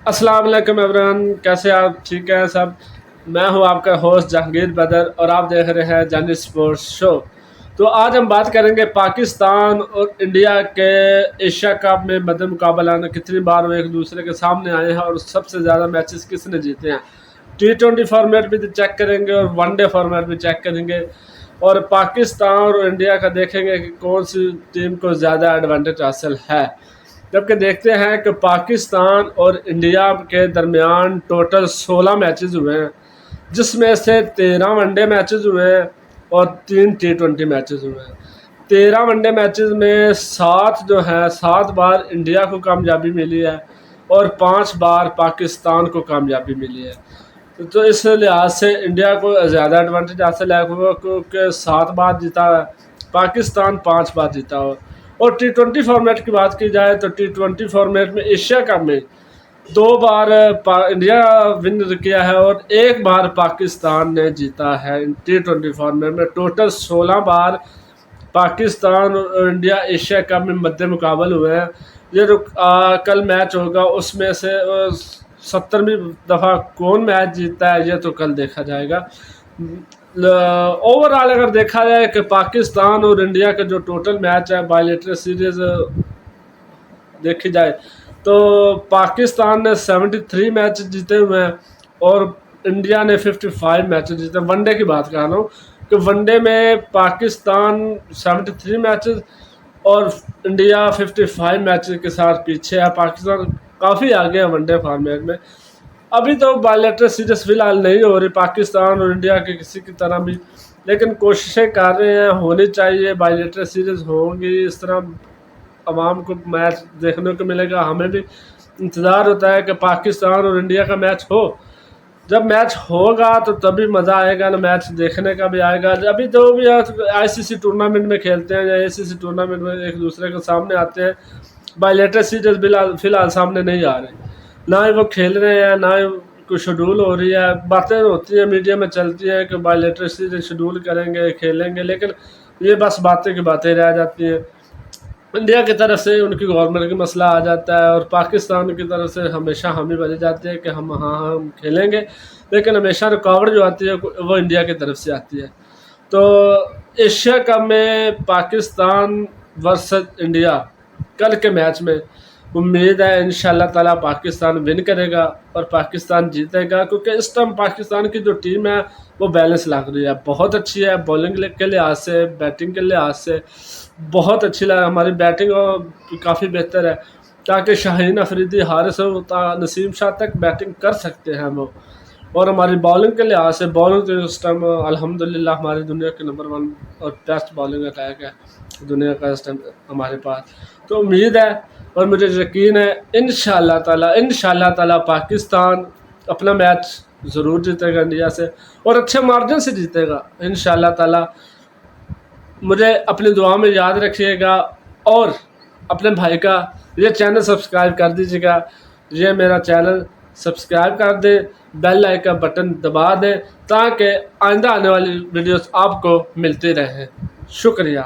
अस्सलाम वालेकुम एवरीवन, कैसे आप? ठीक है सब। मैं हूं आपका होस्ट जहांगीर बदर और आप देख रहे हैं जानी स्पोर्ट्स शो। तो आज हम बात करेंगे पाकिस्तान और इंडिया के एशिया कप में मद्दे मुकाबला कितनी बार वो एक दूसरे के सामने आए हैं और सबसे ज़्यादा मैचेस किसने जीते हैं। T20 फॉर्मेट भी चेक करेंगे और वनडे फॉर्मेट भी चेक करेंगे और पाकिस्तान और इंडिया का देखेंगे कि कौन सी टीम को ज़्यादा एडवांटेज हासिल है। जबकि देखते हैं कि पाकिस्तान और इंडिया के दरमियान टोटल 16 मैचेस हुए हैं, जिसमें से 13 वनडे मैचेस हुए हैं और 3 T20 मैचेस हुए हैं। 13 वनडे मैचेस में 7 बार इंडिया को कामयाबी मिली है और 5 बार पाकिस्तान को कामयाबी मिली है। तो इस लिहाज से इंडिया को ज़्यादा एडवांटेज हासिल है क्योंकि 7 बार जीता है, पाकिस्तान 5 बार जीता हो। और T20 फॉर्मेट की बात की जाए तो T20 फॉर्मेट में एशिया कप में 2 बार इंडिया विन किया है और 1 बार पाकिस्तान ने जीता है। T20 फॉर्मेट में टोटल 16 बार पाकिस्तान और इंडिया एशिया कप में मद्दे मुकाबल हुए हैं। ये जो कल मैच होगा उसमें से 70वीं दफ़ा कौन मैच जीतता है ये तो कल देखा जाएगा। ओवरऑल अगर देखा जाए कि पाकिस्तान और इंडिया का जो टोटल मैच है बायलैटरल सीरीज देखी जाए तो पाकिस्तान ने 73 मैच जीते हुए हैं और इंडिया ने 55 मैच जीते। वनडे की बात कर रहा हूँ कि वनडे में पाकिस्तान 73 मैचेस और इंडिया 55 मैचेस के साथ पीछे है। पाकिस्तान काफ़ी आगे है वनडे फॉर्मेट में। अभी तो बायलैटरल सीरीज फिलहाल नहीं हो रही पाकिस्तान और इंडिया के किसी की तरह भी, लेकिन कोशिशें कर रहे हैं, होनी चाहिए। बायलैटरल सीरीज होंगी, इस तरह आवाम को मैच देखने को मिलेगा। हमें भी इंतज़ार होता है कि पाकिस्तान और इंडिया का मैच हो। जब मैच होगा तो तभी मज़ा आएगा ना, मैच देखने का भी आएगा। अभी तो भी ICC टूर्नामेंट में खेलते हैं या ACC टूर्नामेंट में एक दूसरे के सामने आते हैं। बायलैटरल सीरीज फिलहाल सामने नहीं आ रहे, ना ही वो खेल रहे हैं, ना ही कोई शेड्यूल हो रही है। बातें होती हैं, मीडिया में चलती हैं कि बायलैटरल सीरीज शेड्यूल करेंगे, खेलेंगे, लेकिन ये बस बातें की बातें रह जाती हैं। इंडिया की तरफ से उनकी गवर्नमेंट का मसला आ जाता है और पाकिस्तान की तरफ से हमेशा हम ही बने जाते हैं कि हम हम खेलेंगे, लेकिन हमेशा रुकावट जो आती है वो इंडिया की तरफ से आती है। तो एशिया कप में पाकिस्तान वर्सेस इंडिया कल के मैच में उम्मीद है इंशाल्लाह ताला पाकिस्तान विन करेगा और पाकिस्तान जीतेगा, क्योंकि इस टाइम पाकिस्तान की जो टीम है वो बैलेंस लग रही है, बहुत अच्छी है। बॉलिंग के लिहाज से, बैटिंग के लिहाज से बहुत अच्छी लगा। हमारी बैटिंग काफ़ी बेहतर है, ताकि शाहीन अफरीदी, हारिस नसीम शाह तक बैटिंग कर सकते हैं वो। और हमारी बॉलिंग के लिहाज से, बॉलिंग तो इस टाइम अल्हम्दुलिल्लाह हमारी दुनिया के नंबर 1 और बेस्ट बॉलिंग अटैक है दुनिया का इस टाइम हमारे पास। तो उम्मीद है और मुझे यकीन है इंशाल्लाह ताला पाकिस्तान अपना मैच ज़रूर जीतेगा इंडिया से और अच्छे मार्जिन से जीतेगा इंशाल्लाह ताला। मुझे अपनी दुआ में याद रखिएगा और अपने भाई का ये चैनल सब्सक्राइब कर दीजिएगा। ये मेरा चैनल सब्सक्राइब कर दे, बेल आइकन बटन दबा दें ताकि आइंदा आने वाली वीडियोस आपको मिलती रहें। शुक्रिया।